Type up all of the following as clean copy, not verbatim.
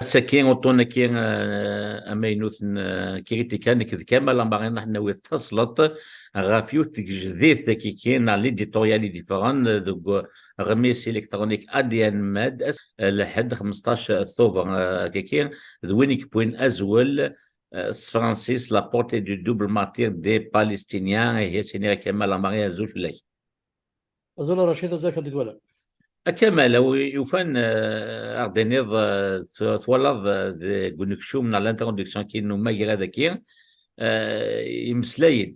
سكين وطونا كين أمينوث كريتيكا كذ كامل لما نحن وتصلت غافيو تجديد كي كين على ليديتوريالي ديفيرون دوك غميس الكترونيك اديان ماد لحد 15 ثوفر كي ذوينيك بوين ازول فرانسيس لابورتي دو دوبل مارتير دي بالستينيان هي سينيرا كمال ماريا زول في الليل أظن رشيد زاك الدولة كمال يوفان اردنيض تولد كونيكشن من الانترودكسيون كي نو ماغي هذا كي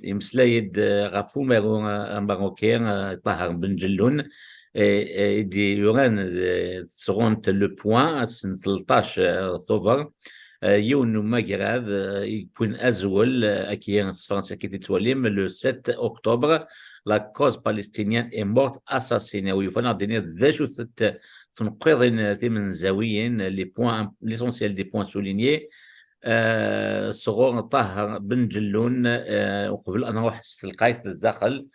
يمسلايد غافو ماروكين طاهر بن جلون دي يوران تسغونت لو بوان سن 13 ثوفر يون ماغراد يكون ازول اكي فرنسا كي تتولم لو 7 اكتوبر لا كوز بالستينيان اي مورت اساسيني ويفنا ديني ذا شو تنقض ثمن زاويين لي بوان ليسونسيال دي بوان سولينيي صغور طاهر بن جلون وقبل أن نروح القايث الزاخل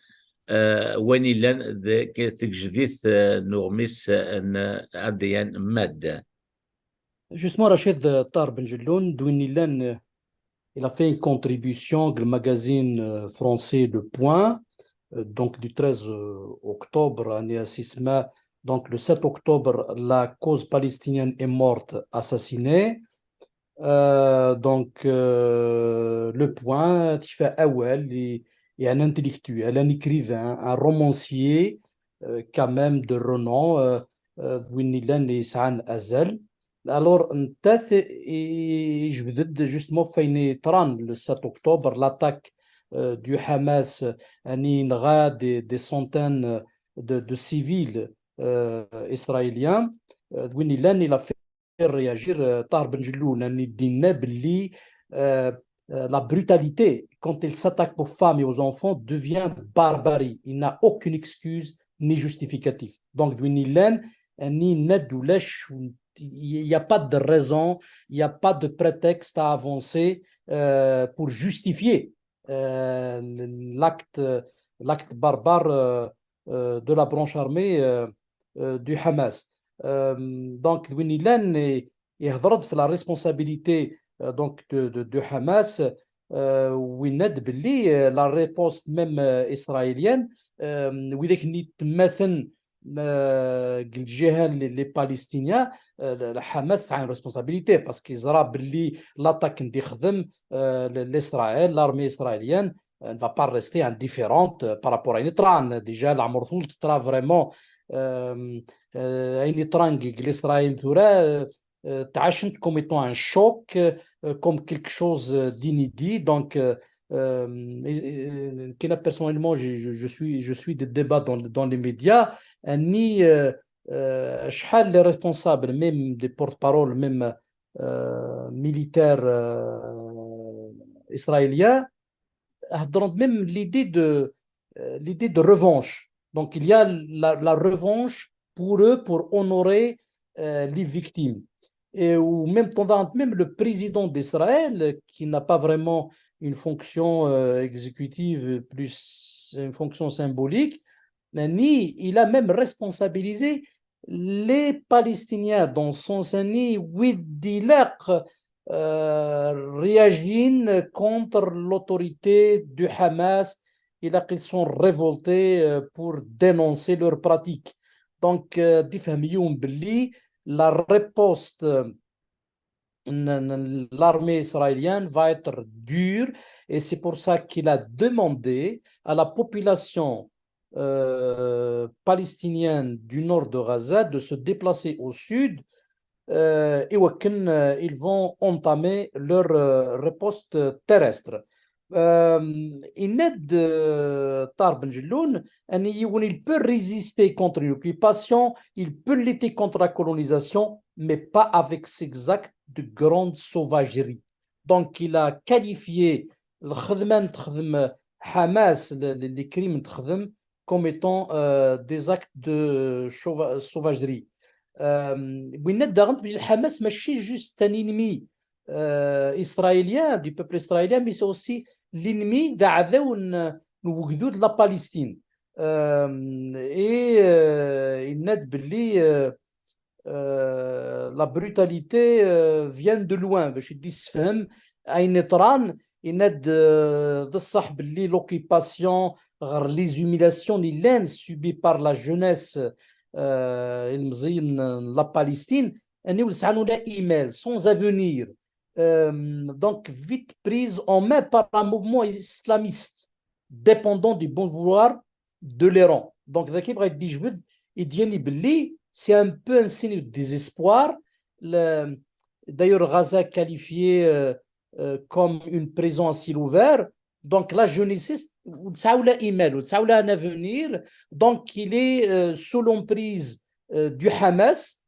واني لان تجديث نغمس أديان مادة. Justement, Rachid Tar Ben Jelloun, il a fait une contribution au magazine français Le Point, donc du 13 octobre, année Sisma, donc le 7 octobre, la cause palestinienne est morte, assassinée. Le Point, qui fait Awel, et un intellectuel, un écrivain, un romancier, quand même de renom, Winnilan et Sa'an Azal. Alors, je veux dire justement, le 7 octobre, l'attaque du Hamas, des centaines de civils israéliens. Winnilan, il a fait réagir Tahar Ben Jelloun, la brutalité quand il s'attaque aux femmes et aux enfants devient barbarie. Il n'a aucune excuse ni justificatif. Donc, il n'y a pas de raison, il n'y a pas de prétexte à avancer pour justifier l'acte barbare de la branche armée du Hamas. Donc, Winilan est la responsabilité donc de Hamas. La réponse même israélienne, les Palestiniens, Hamas a une responsabilité parce qu'ils ont l'attaque l'Israël, l'armée israélienne ne va pas rester indifférente par rapport à une Itran. Déjà, l'Amorthul sera vraiment l'Israël تعاشنت comme étant un choc, comme quelque chose d'inédit. Donc, personnellement, je suis des débats dans les médias. Ni les responsables, même des porte-paroles, même militaires israéliens, même l'idée de revanche. Donc, il y a la revanche pour eux, pour honorer les victimes. Ou même le président d'Israël, qui n'a pas vraiment une fonction exécutive, plus une fonction symbolique, il a même responsabilisé les Palestiniens dans son sens réagissent contre l'autorité du Hamas et là qu'ils sont révoltés pour dénoncer leurs pratiques. Donc, la réponse l'armée israélienne va être dure et c'est pour ça qu'il a demandé à la population palestinienne du nord de Gaza de se déplacer au sud et ils vont entamer leur riposte terrestre. Tahar Ben Jelloun, il peut résister contre l'occupation, il peut lutter contre la colonisation, mais pas avec ces actes de grande sauvagerie. Donc, il a qualifié le Hamas, les crimes comme étant des actes de sauvagerie. Le Hamas n'est pas juste un ennemi israélien, du peuple israélien, mais c'est aussi l'ennemi de la Palestine. Et il n'a la brutalité vient de loin باش يدي يسفهم أين طران يند بصح باللي l'occupation غير les humiliations اللي لان subies par la jeunesse المزين la Palestine أني ولسعنو لا إيميل sans avenir donc vite prise en main par un mouvement islamiste dépendant du bon vouloir de l'Iran donc ذاك يبغى يدي جبد يديني باللي c'est un peu un signe de désespoir. D'ailleurs, Gaza qualifié comme une prison à ciel ouvert. Donc, la jeunesse, un avenir. Donc, il est sous l'emprise du Hamas.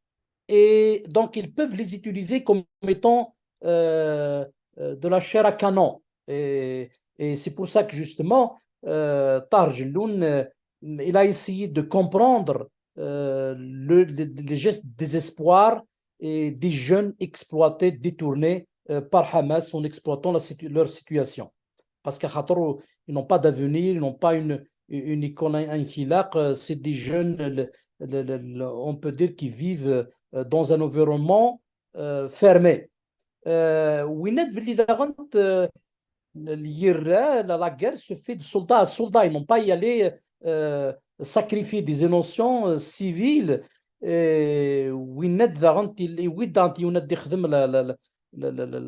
Et donc, ils peuvent les utiliser comme étant de la chair à canon. Et c'est pour ça que, justement, Tahar Jelloun, il a essayé de comprendre les gestes de désespoir et des jeunes exploités, détournés par Hamas en exploitant leur situation. Parce qu'ils n'ont pas d'avenir, ils n'ont pas une icône, un khilaq, c'est des jeunes, on peut dire, qui vivent dans un environnement fermé. La guerre se fait de soldat à soldat, ils n'ont pas y aller sacrifier des innocents civils la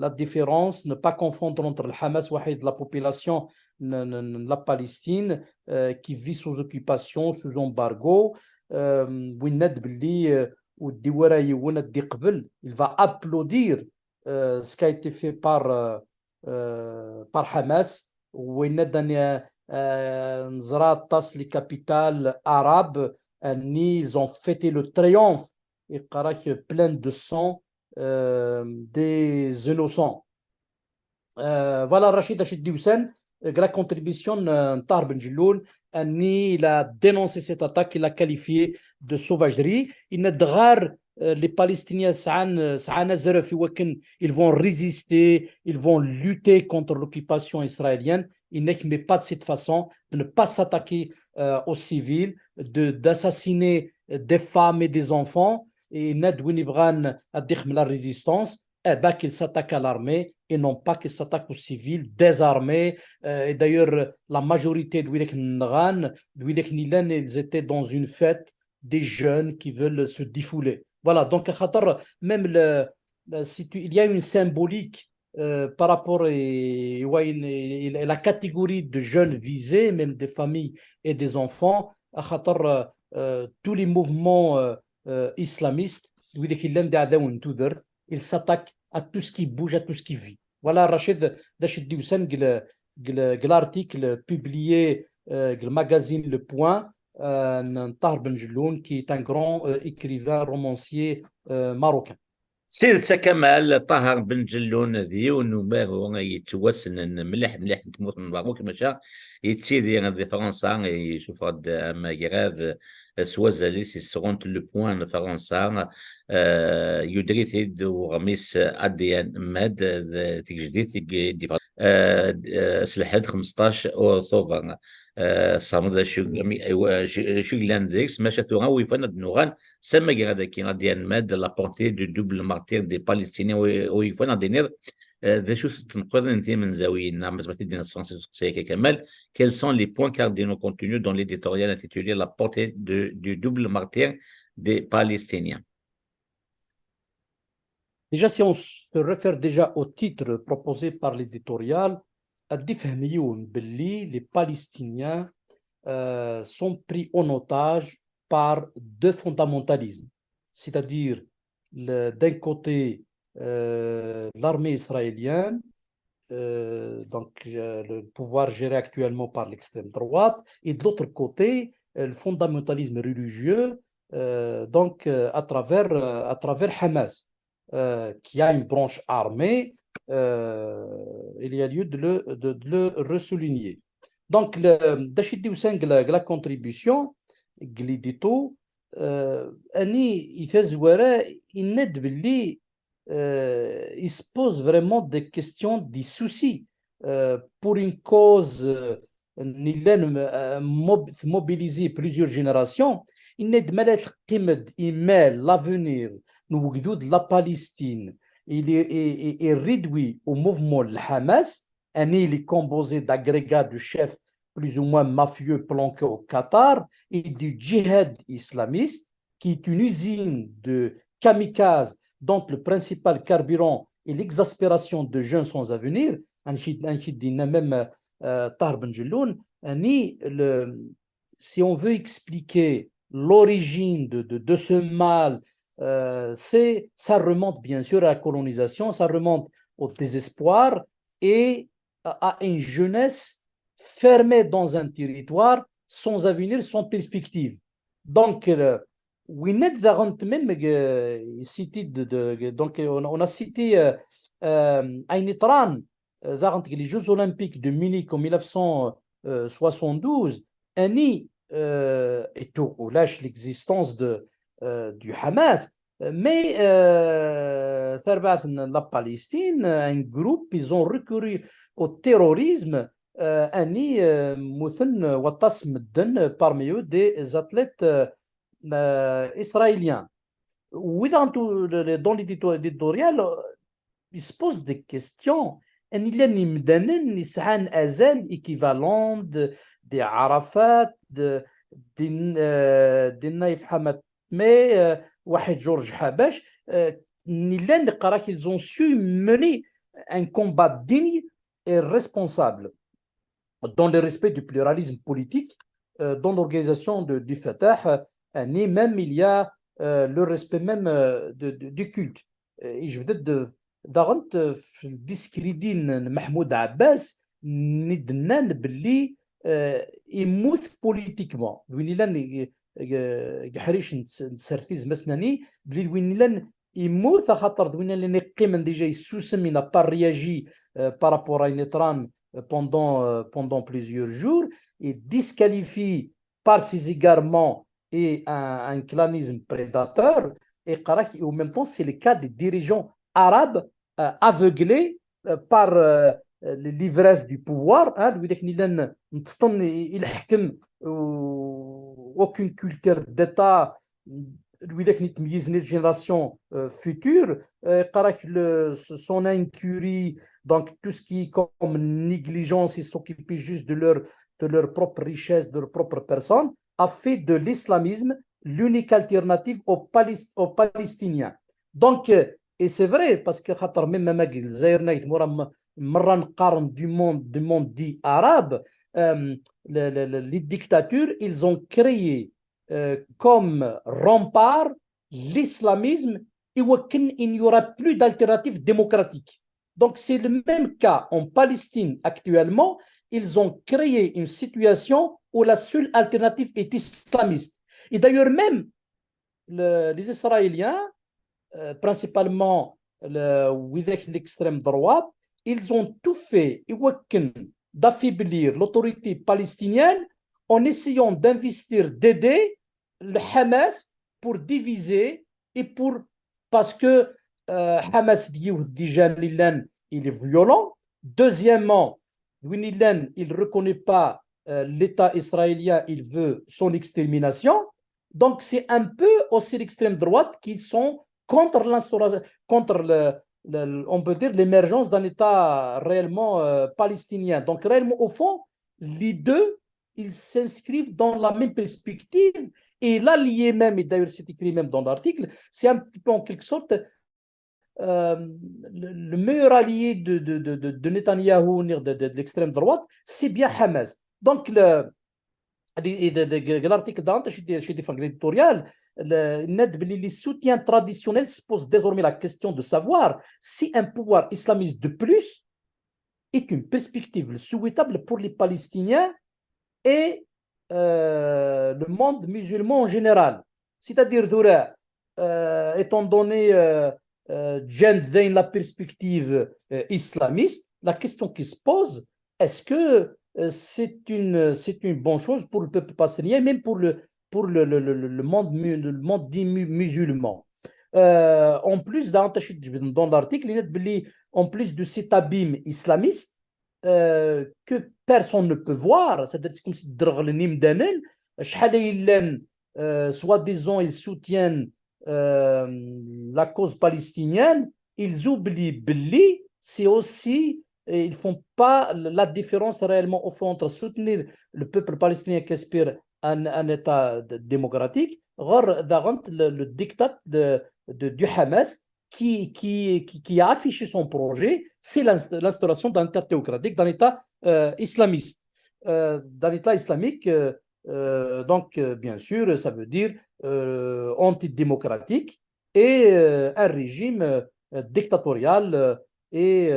différence, ne pas confondre entre le Hamas et la population la Palestine qui vit sous occupation, sous embargo. Il va applaudir ce qui a été fait par Hamas. Les capitales arabes, ils ont fêté le triomphe et plein de sang des innocents. Voilà, Rachid Achid Hussein, la contribution de Tahar Ben Jelloun, il a dénoncé cette attaque, il l'a qualifiée de sauvagerie. Il n'a les Palestiniens, ils vont résister, ils vont lutter contre l'occupation israélienne. Il n'est pas de cette façon de ne pas s'attaquer aux civils, d'assassiner des femmes et des enfants. Et Ned Winibran a dit la résistance, qu'il s'attaque à l'armée et non pas qu'il s'attaque aux civils désarmés. Et d'ailleurs, la majorité de Wilek Nran, ils étaient dans une fête des jeunes qui veulent se défouler. Voilà, donc même il y a une symbolique par rapport à la catégorie de jeunes visés, même des familles et des enfants, tous les mouvements islamistes, ils s'attaquent à tout ce qui bouge, à tout ce qui vit. Voilà, Rachid Dachid Hussein, l'article publié le magazine Le Point, Tahar Ben Jelloun, qui est un grand écrivain, romancier marocain. سير كمال طاهر بن جلون ذي ونمارو يتوسن مليح مليح تموت من باروك مشا يتسيدي غادي فرنسا يشوف غاد اما كراذ سوازالي سي سكونت لو بوان فرنسا يدري ثيد وغميس اديان ماد تجديد دي سلحد 15 اوثوفر صامد شغلان ديكس ماشا ثوغا ويفانا دنوغان سما كي كي غادي نماد لابونتي دو دوبل مارتير دي باليستينيين ويفانا دينير ذا شو تنقذ انت من زاويين نعم بس دينا الفرنسي سيكا كمال quels sont les points cardinaux contenus dans l'éditorial intitulé la portée du double martyr des Palestiniens. Déjà, si on se réfère déjà au titre proposé par l'éditorial, les Palestiniens sont pris en otage par deux fondamentalismes, c'est-à-dire d'un côté l'armée israélienne, donc le pouvoir géré actuellement par l'extrême droite, et de l'autre côté le fondamentalisme religieux, donc à travers Hamas. Qui a une branche armée, il y a lieu de le ressouligner. Donc, Dachid Hussein, la contribution, Glidito, il se pose vraiment des questions, des soucis pour une cause mobiliser plusieurs générations. إن ملات قيمة إيمال l'avenir نوجدوا de la Palestine est réduit au mouvement le Hamas. Il est composé d'agrégats de chefs plus ou moins mafieux planqués au Qatar et du djihad islamiste qui est une usine de kamikazes dont le principal carburant est l'exaspération de jeunes sans avenir. Même Tahar Ben Jelloun, si on veut expliquer l'origine de ce mal, ça remonte bien sûr à la colonisation, ça remonte au désespoir et à une jeunesse fermée dans un territoire sans avenir, sans perspective. Donc, donc on a cité Aynitran, les Jeux Olympiques de Munich en 1972, et on lâche l'existence du Hamas. Mais la Palestine, un groupe, ils ont recouru au terrorisme. Parmi eux des athlètes israéliens. Dans l'éditorial, il se pose des questions. Il y a un azal équivalent des Arafat, des Naïf Hamad, mais Georges Habash, ils ont su mener un combat digne et responsable dans le respect du pluralisme politique, dans l'organisation du Fatah, même il y a le respect même du culte. Et je veux dire, d'arrent discrédit Mahmoud Abbas, ندنان باللي يموت بوليتيكمون وين لان يحريش نسرتيز مسناني بلي وين لان يموت خاطر وين لان قيمه ديجا يسوسم il n'a pas réagi par rapport à Netran pendant plusieurs jours et disqualifie par ses égarements et un clanisme prédateur et en même temps c'est le cas des dirigeants arabes aveuglés par l'ivresse du pouvoir. Il حكم aucune culture d'État les générations futures. Son incurie, donc tout ce qui est comme négligence, ils s'occupaient juste de leur propre richesse, de leur propre personne, a fait de l'islamisme l'unique alternative aux Palestiniens. Donc, et c'est vrai, parce que même du monde dit arabe, les dictatures, ils ont créé comme rempart l'islamisme et il n'y aura plus d'alternative démocratique. Donc c'est le même cas en Palestine actuellement. Ils ont créé une situation où la seule alternative est islamiste. Et d'ailleurs même les Israéliens, principalement l'extrême droite, ils ont tout fait d'affaiblir l'autorité palestinienne en essayant d'investir, d'aider le Hamas pour diviser et parce que Hamas déjà il est violent. Deuxièmement, il ne reconnaît pas l'État israélien, il veut son extermination. Donc c'est un peu aussi l'extrême droite qui sont contre l'instauration, contre on peut dire l'émergence d'un État réellement palestinien. Donc réellement au fond, les deux ils s'inscrivent dans la même perspective et l'allié même, et d'ailleurs c'est écrit même dans l'article, c'est un petit peu en quelque sorte le meilleur allié de Netanyahou, de l'extrême droite, c'est bien Hamas. Donc l'article d'Ante, chez des fins éditoriales, les soutiens traditionnels se posent désormais la question de savoir si un pouvoir islamiste de plus est une perspective souhaitable pour les Palestiniens et le monde musulman en général. C'est-à-dire, étant donné la perspective islamiste, la question qui se pose, est-ce que c'est une bonne chose pour le peuple palestinien, même pour le monde dit musulman. En plus, dans l'article, en plus de cet abîme islamiste, que personne ne peut voir, c'est-à-dire comme si soi-disant, ils soutiennent la cause palestinienne, ils oublient Belli, c'est aussi, ils ne font pas la différence réellement au fond entre soutenir le peuple palestinien qui aspire à un État démocratique, le diktat du Hamas qui a affiché son projet, c'est l'instauration d'un État théocratique, d'un État islamiste. D'un État islamique, donc, bien sûr, ça veut dire antidémocratique et un régime dictatorial et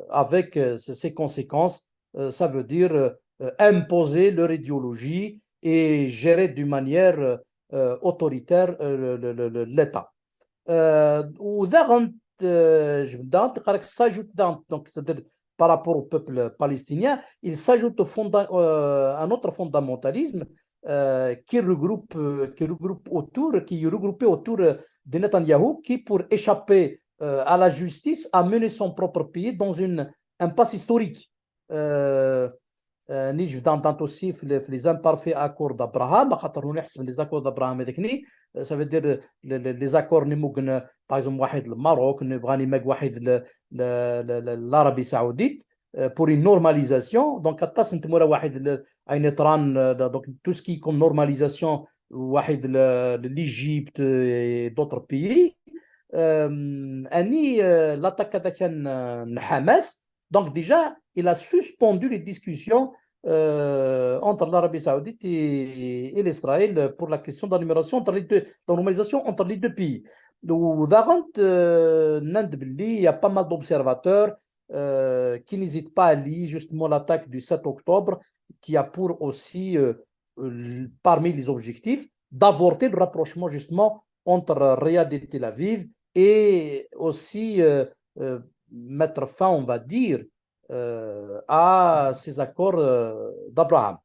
avec ses conséquences, ça veut dire imposer leur idéologie et gérer d'une manière autoritaire l'État. S'ajoute donc, c'est-à-dire par rapport au peuple palestinien, il s'ajoute un autre fondamentalisme qui regroupe autour de Netanyahou, qui, pour échapper à la justice, a mené son propre pays dans une impasse historique. نيجي dans aussi les imparfaits accords d'Abraham, les accords d'Abraham ça veut dire les accords نموغن par exemple واحد الماروك نبغى نماك واحد l'Arabie Saoudite pour une normalisation donc حتى نتمورا واحد عين طران donc tout ce qui est comme normalisation واحد l'Égypte et d'autres pays أني l'attaque كان Hamas donc déjà il a suspendu les discussions entre l'Arabie Saoudite et l'Israël pour la question de la numération entre les deux, la normalisation entre les deux pays. Donc, il y a pas mal d'observateurs qui n'hésitent pas à lire justement l'attaque du 7 octobre, qui a pour aussi, parmi les objectifs, d'avorter le rapprochement justement entre Riyad et Tel Aviv et aussi mettre fin, on va dire, à ces accords d'Abraham.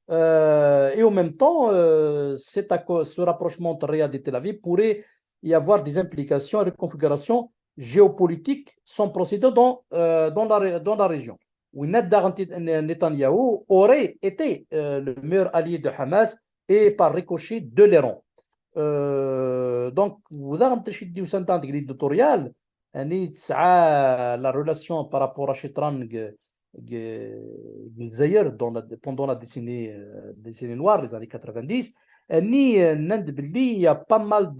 Et en même temps, ce rapprochement entre Riyad et Tel Aviv pourrait y avoir des implications et des configurations géopolitiques sans précédent dans la région. Où Netanyahou aurait été le meilleur allié de Hamas et par ricochet de l'Iran. Donc, vous avez un temps éditorial. La relation par rapport à Chetran pendant la décennie noire, les années 90, il y a pas mal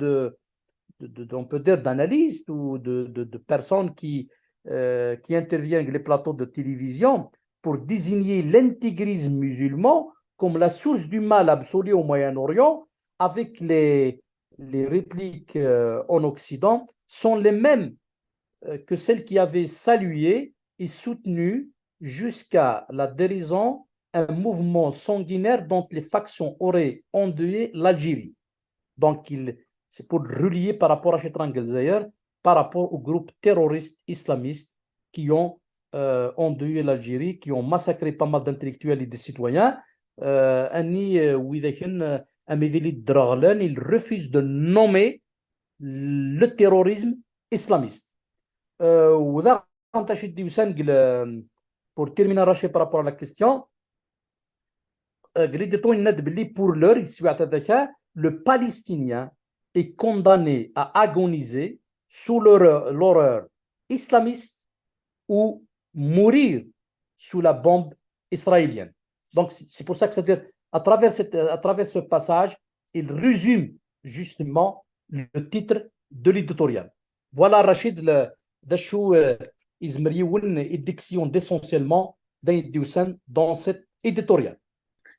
on peut dire d'analystes ou de personnes qui interviennent sur les plateaux de télévision pour désigner l'intégrisme musulman comme la source du mal absolu au Moyen-Orient, avec les répliques en Occident sont les mêmes que celles qui avaient salué et soutenu jusqu'à la dérision un mouvement sanguinaire dont les factions auraient endeuillé l'Algérie. Donc, c'est pour relier par rapport à Chetran Gelzayer, par rapport aux groupes terroristes islamistes qui ont endeuillé l'Algérie, qui ont massacré pas mal d'intellectuels et de citoyens. Il refuse de nommer le terrorisme islamiste. Pour terminer, Rachid, par rapport à la question, pour l'heure, le Palestinien est condamné à agoniser sous l'horreur islamiste ou mourir sous la bombe israélienne. Donc, c'est pour ça que c'est-à-dire, à travers ce passage, il résume justement le titre de l'éditorial. Voilà, Rachid, d'achou izmrioun et diction d'essentiellement dans cet éditorial.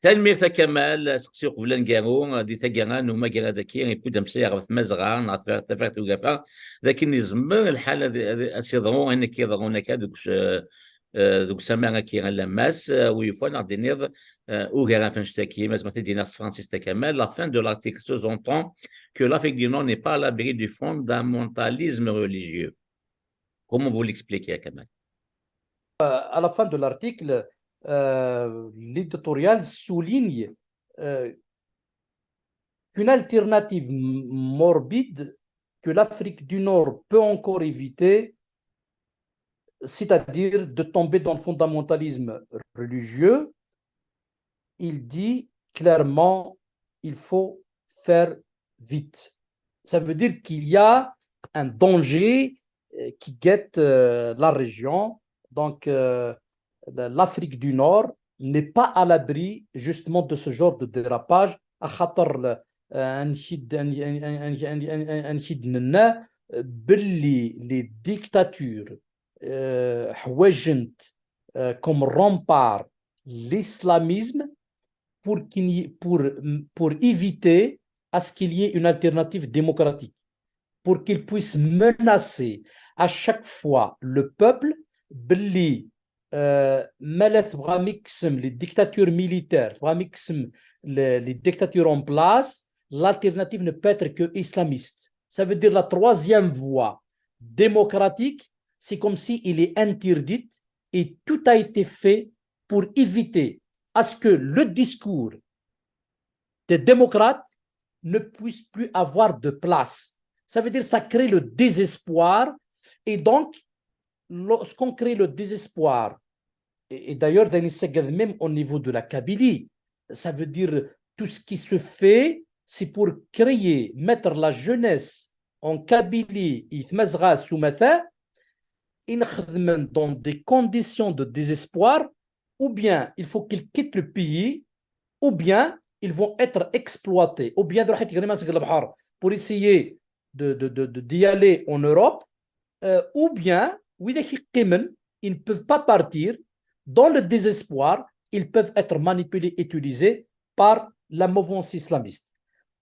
تنمير كمال سقسيق فلان كانو دي ثقان وما كان ذاكي يبدا مسلي غف مزرعه نعرف تفاعل وقفا لكن يزمر الحاله اسيضرو انك يضرون دوك سما كي لماس ويفون غادي نيض اوغرا فنشتاكي مازال دينا فرانسيس كمال لا fin de l'article sous-entend que l'Afrique du Nord n'est pas à l'abri du fondamentalisme religieux. Comment vous l'expliquez, Kamal? À la fin de l'article, l'éditorial souligne qu'une alternative morbide que l'Afrique du Nord peut encore éviter, c'est-à-dire de tomber dans le fondamentalisme religieux. Il dit clairement il faut faire vite. Ça veut dire qu'il y a un danger qui guette la région. Donc, l'Afrique du Nord n'est pas à l'abri justement de ce genre de dérapage. à خاطر نشيد لنا باللي les dictatures حواجنت comme rempart l'islamisme pour éviter à ce qu'il y ait une alternative démocratique, pour qu'il puisse menacer à chaque fois le peuple باللي ملث بغا ميقسم les dictatures militaires بغا ميقسم les dictatures en place, l'alternative ne peut être que islamiste. Ça veut dire la troisième voie démocratique, c'est comme si il est interdite et tout a été fait pour éviter à ce que le discours des démocrates ne puisse plus avoir de place. Ça veut dire ça crée le désespoir et donc lorsqu'on crée le désespoir, et d'ailleurs même au niveau de la Kabylie, ça veut dire tout ce qui se fait, c'est pour créer, mettre la jeunesse en Kabylie, dans des conditions de désespoir, ou bien il faut qu'ils quittent le pays, ou bien ils vont être exploités, ou bien pour essayer d'y aller en Europe, ou bien ils ne peuvent pas partir. Dans le désespoir, ils peuvent être manipulés et utilisés par la mouvance islamiste.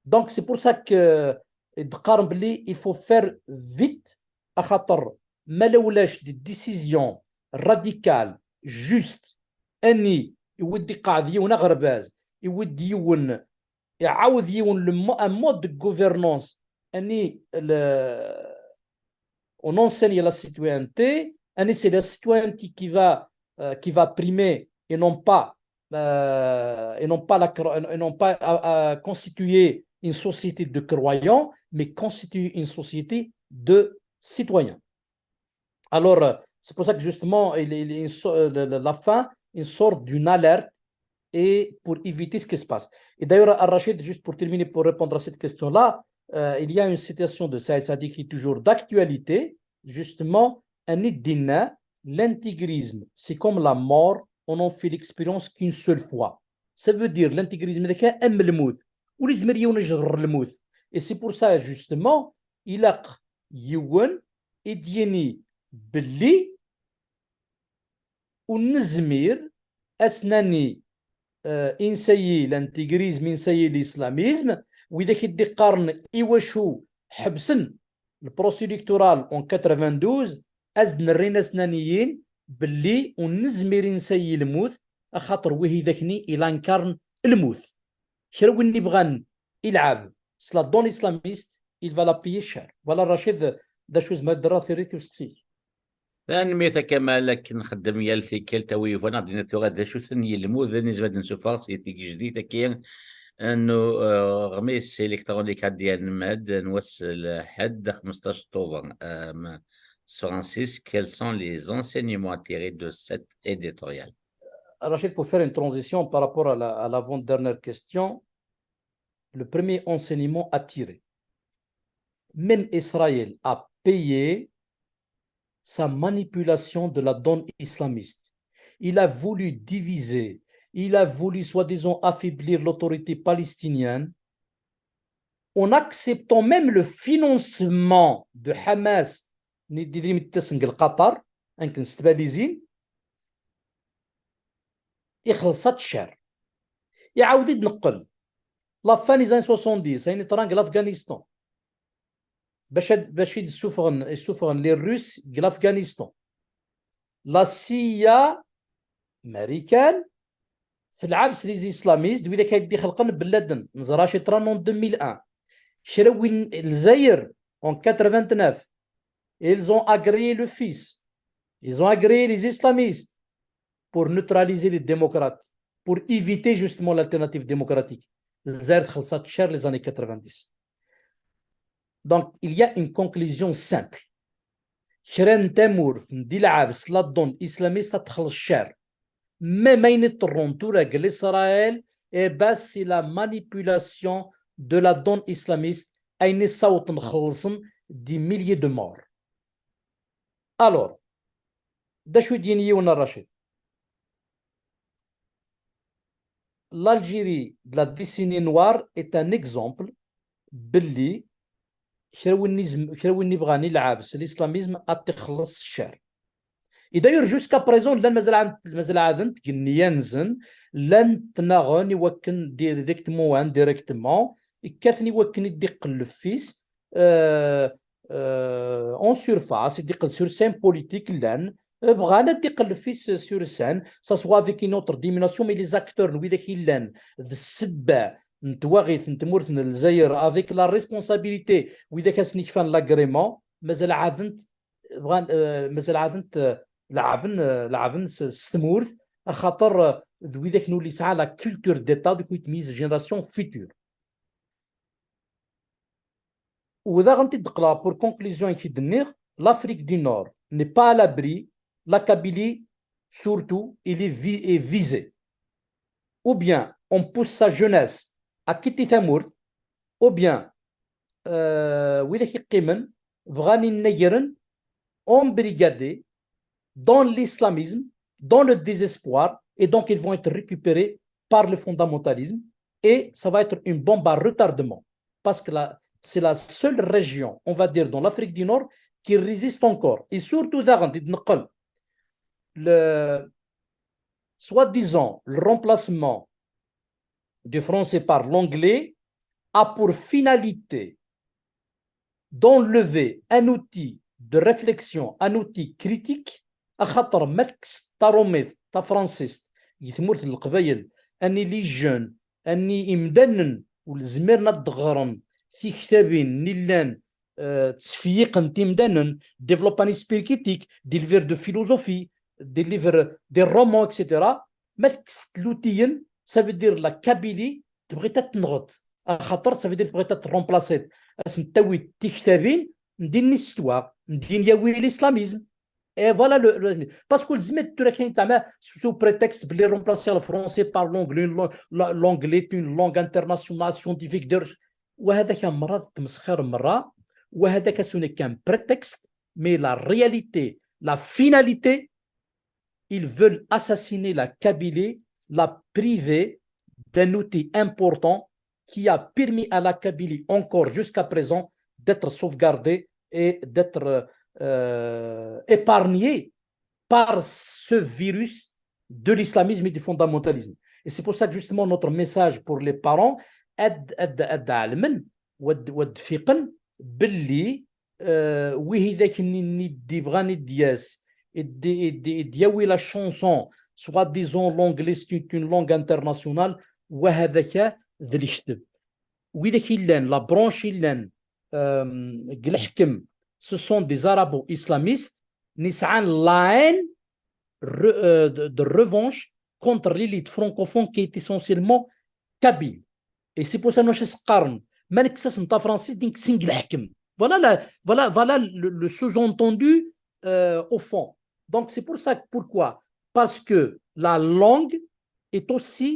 Donc, c'est pour ça que il faut faire vite à خاطر ما لولاش des décisions radicales, justes, أني يودي قاعد يون غرباز يودي يون يعاود يون un mode de gouvernance أني on enseigne la citoyenneté, c'est la citoyenneté qui va primer et non pas constituer une société de croyants, mais constituer une société de citoyens. Alors, c'est pour ça que justement, la fin, une sorte d'une alerte et pour éviter ce qui se passe. Et d'ailleurs, Al-Rachid, juste pour terminer, pour répondre à cette question-là, il y a une citation de Saïd Sadiq qui est toujours d'actualité, justement, l'intégrisme, c'est comme la mort, on n'en fait l'expérience qu'une seule fois. Ça veut dire l'intégrisme, et c'est pour ça, justement, il a يوان إديني باللي ونزمير أسناني إنسايي الانتيغريزم إنسايي الإسلاميزم وإذا كدي قارن إيواشو حبسن البروسي إلكتورال أون 92 أزن الرينا سنانيين باللي ونزمير إنسايي الموت أخاطر وهي ذاكني إلى انكارن الموت شرو اللي بغان يلعب سلا دون إسلاميست il va la payer cher. Voilà Rachid دا شوز ما درا ثيريك وسكسي لأن ميثا كما لك نخدم يالثي كلتا ويفانا بدينا ثوغا دا شو ثني الموذ نزبد نسوفا سيتي جديدة كين انه غميس الكترونيك ديال ماد نوصل حد 15 طوفر فرانسيس quels sont les enseignements tirés de cette éditorial. Rachid, pour faire une transition par rapport à l'avant-dernière question, le premier enseignement à tirer. Même Israël a payé sa manipulation de la donne islamiste. Il a voulu diviser, il a voulu soi-disant affaiblir l'autorité palestinienne en acceptant même le financement de Hamas, Qatar, يخلصت شر يعاود يتنقل لا فان زين 70 هيني طران لافغانستان باش يسوفغن لي الروس لافغانستان لا سيا امريكان في العبس لي اسلاميست ولا كيدي خلقن بلادن نزراشي طران 2001 شراو الجزائر en 89 ils ont agréé le fils ils ont agréé les islamistes pour neutraliser les démocrates, pour éviter justement l'alternative démocratique. Les années 90. Donc, il y a une conclusion simple. شران تامور في ندي العابس لا دون اسلاميست تخلص الشر ما ينطرون تورق لاسرائيل et ben c'est la manipulation de la donne islamiste أين صوت خلصن des milliers de morts. Alors داشو دينيونا رشيد l'Algérie de la décennie noire est un exemple باللي كراوني بغاني لعابس الاسلاميزم اتخلص الشعر. Et d'ailleurs, jusqu'à présent, مازال عاد ينزن لن تناغن يوكن ديريكتمون وانديريكتمون كاثني يوكن يدي قلفيس اون سورفاس يدي قل سور سين بوليتيك لان بغانا دي قلفيس سور سان سا سوا افيك اون اوتر ديميناسيون مي لي زاكتور ويداك لان ذا السبع نتواغيث نتمورث الجزائر افيك لا ريسبونسابيلتي ويداك اسني كفان لاغريمون مازال عادنت مازال عادنت لعبن ستمورث خاطر ويداك نولي سعى لا كولتور ديتا دوك يتميز جينيراسيون فيتور. وإذا غنتي تقرا بور كونكلوزيون كي دنيغ l'Afrique du Nord n'est pas à l'abri, la Kabylie surtout il est visé. Ou bien on pousse sa jeunesse à quitter Tamourth, ou bien ويداك يقيمن بغاني نيرن embrigadés dans l'islamisme, dans le désespoir, et donc ils vont être récupérés par le fondamentalisme, et ça va être une bombe à retardement, parce que c'est la seule région, on va dire, dans l'Afrique du Nord, qui résiste encore. Et surtout, soi-disant, le remplacement du français par l'anglais a pour finalité d'enlever un outil de réflexion, un outil critique. خاطر ماكس تاروميث تا فرانسيست يتمورت القبايل اني لي جون اني امدنن والزميرنا الضغرن في كتابين نيلان تسفيقن تيمدنن ديفلوباني سبيركيتيك دي ليفر دو فيلوزوفي دي ليفر دي رومون اكسيتيرا ماكس تلوتيين سافو دير لا كابيلي تبغي تتنغط خاطر سافو دير تبغي ترومبلاسيت اسنتاوي تي كتابين ندير نيستواغ ندير ياوي الاسلاميزم. Et voilà parce que sous prétexte de remplacer le français par l'anglais, l'anglais est une langue internationale scientifique. وهذا كان مرات تمسخر مرة وهذا كان prétexte, mais la réalité, la finalité, ils veulent assassiner la Kabylie, la priver d'un outil important qui a permis à la Kabylie encore jusqu'à présent d'être sauvegardée et d'être épargné par ce virus de l'islamisme et du fondamentalisme. Et c'est pour ça que justement notre message pour les parents est علما ودفقن باللي وي ذاك ندي بغاني دياس دياوي لا شونسون سوا ديزون لونغلي سي اون لونغ انترناسيونال وهذاك ذا اللي كتب وذاك لان لا برونش لان الحكم ce sont des arabo-islamistes nis'an la haine de revanche contre l'élite francophone qui est essentiellement kabyle. Et c'est pour ça que voilà le sous-entendu au fond. Donc c'est pour ça que pourquoi? Parce que la langue est aussi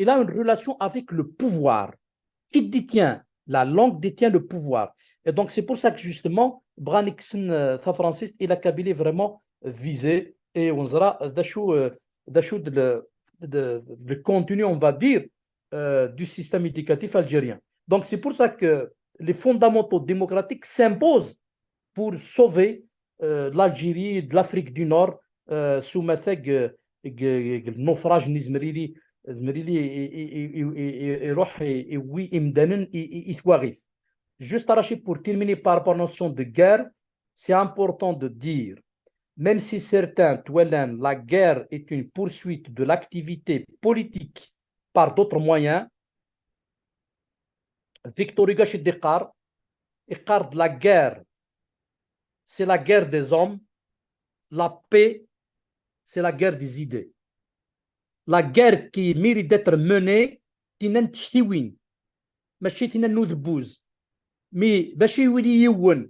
il a une relation avec le pouvoir. Qui détient la langue détient le pouvoir. Et donc, c'est pour ça que justement, Branixen, Francis et la Kabylie vraiment visé. Et on sera le contenu, on va dire, du système éducatif algérien. Donc, c'est pour ça que les fondamentaux démocratiques s'imposent pour sauver l'Algérie de l'Afrique du Nord sous le naufrage nizmerili يروح يوي امدانا يثواغيث. Juste Rachid, pour terminer par rapport à la notion de guerre, c'est important de dire, même si certains, la guerre est une poursuite de l'activité politique par d'autres moyens, Victor Hugo Chidikar, de la guerre, c'est la guerre des hommes, la paix, c'est la guerre des idées. La guerre qui mérite d'être menée, تينان تحتوين ماشي تينان نوذبوز مي باش يولي يون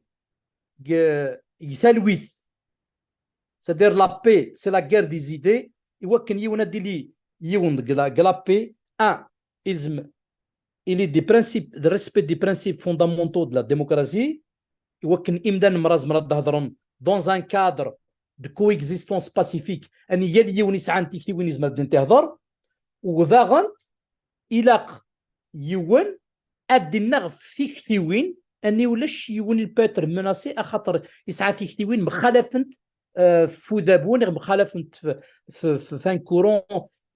يثلوث c'est-à-dire la paix c'est la guerre des idées يوكن يونا ديلي يون glapé. Un, il est des principes, de respect des principes fondamentaux de la démocratie. وكن إمدان مراد هضرون dans un cadre de coexistence pacifique أن يلي ونسعان تيكتي ونزم بدن تهضر وذاغن إلاق يون أدنا في كثيوين أني ولاش يون الباتر مناسي أخاطر يسعى في كثيوين مخالفنت فوذابون مخالفنت في ان كورون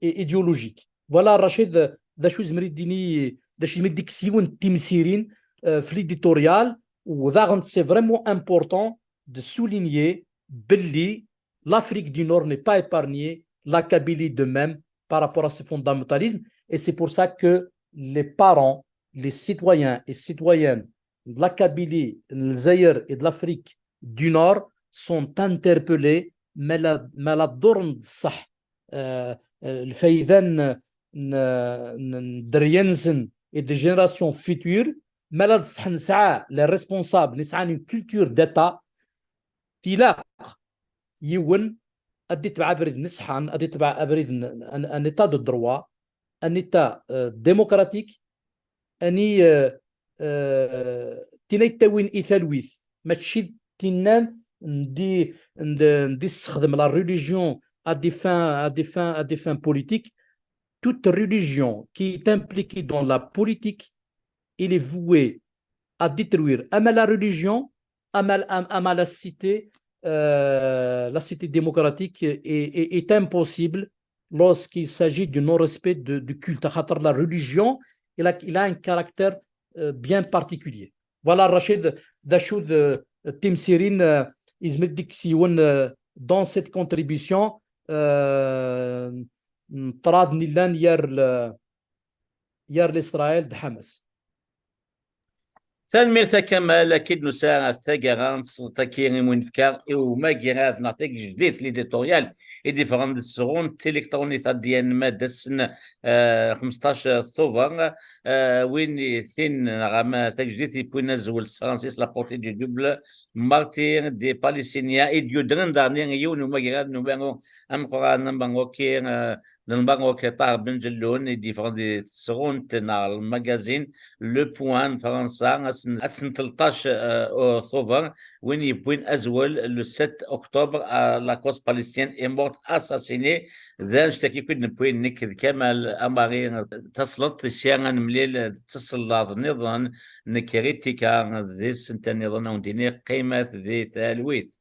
ايديولوجيك. فوالا رشيد ذا شو زمريد ديني ذا شو زمريد ديك سيون تيمسيرين في ليديتوريال. وذاغن سي فريمون امبورطون de souligner Belli, l'Afrique du Nord n'est pas épargnée, la Kabylie de même par rapport à ce fondamentalisme. Et c'est pour ça que les parents, les citoyens et citoyennes de la Kabylie, le Zaïre et de l'Afrique du Nord sont interpellés. Mais la dorne صح الفايدان درينزن et des générations futures. Mais là, les responsables, نسعى une culture d'État تلاق يون أديت بعبريد نسحان أديت بعبريد أن إيتا دو دروا أن إيتا ديمقراطيك أني تيني تاوين إيثالويث ماشي تينان ندي استخدم لا ريليجيون à des fins politiques. Toute religion qui est impliquée dans la politique, il est voué à détruire la religion, la cité démocratique est impossible lorsqu'il s'agit du non-respect du culte. La religion, il a un caractère bien particulier. Voilà, Rachid Dachoud Timsirin Izmedik Sion dans cette contribution. طراد نيلان يار الإسرائيل د حماس. ثان ميرثا كمال أكيد نساء ثاقران تاكيري وينفكار إو ما جيرات نعطيك جديد ليديتوريال إدي فرند السغون تيليكتروني ديال مادة سن 15 ثوفر وين ثين غاما تجديد يبوينا زول فرانسيس لابورتي دي دوبل مارتير دي باليسينيا إديو درن دارنير يون وما جيرات نوبانو أم قران نمبانغو كير نمبانغو كيطار بن جلون دي فرند السغون تنار المجازين لو بوان فرنسا أسن 13 ثوفر وين يبوين أزول لو 7 أكتوبر لا كوز باليستيان est morte assassinée. ذا نشتكي كنا نبوين نكذ كمال أمارين تصلت سيانا مليل تصل نظن نكريتيكا ذي سنتين نظن ونديني قيمة ذي ثالويث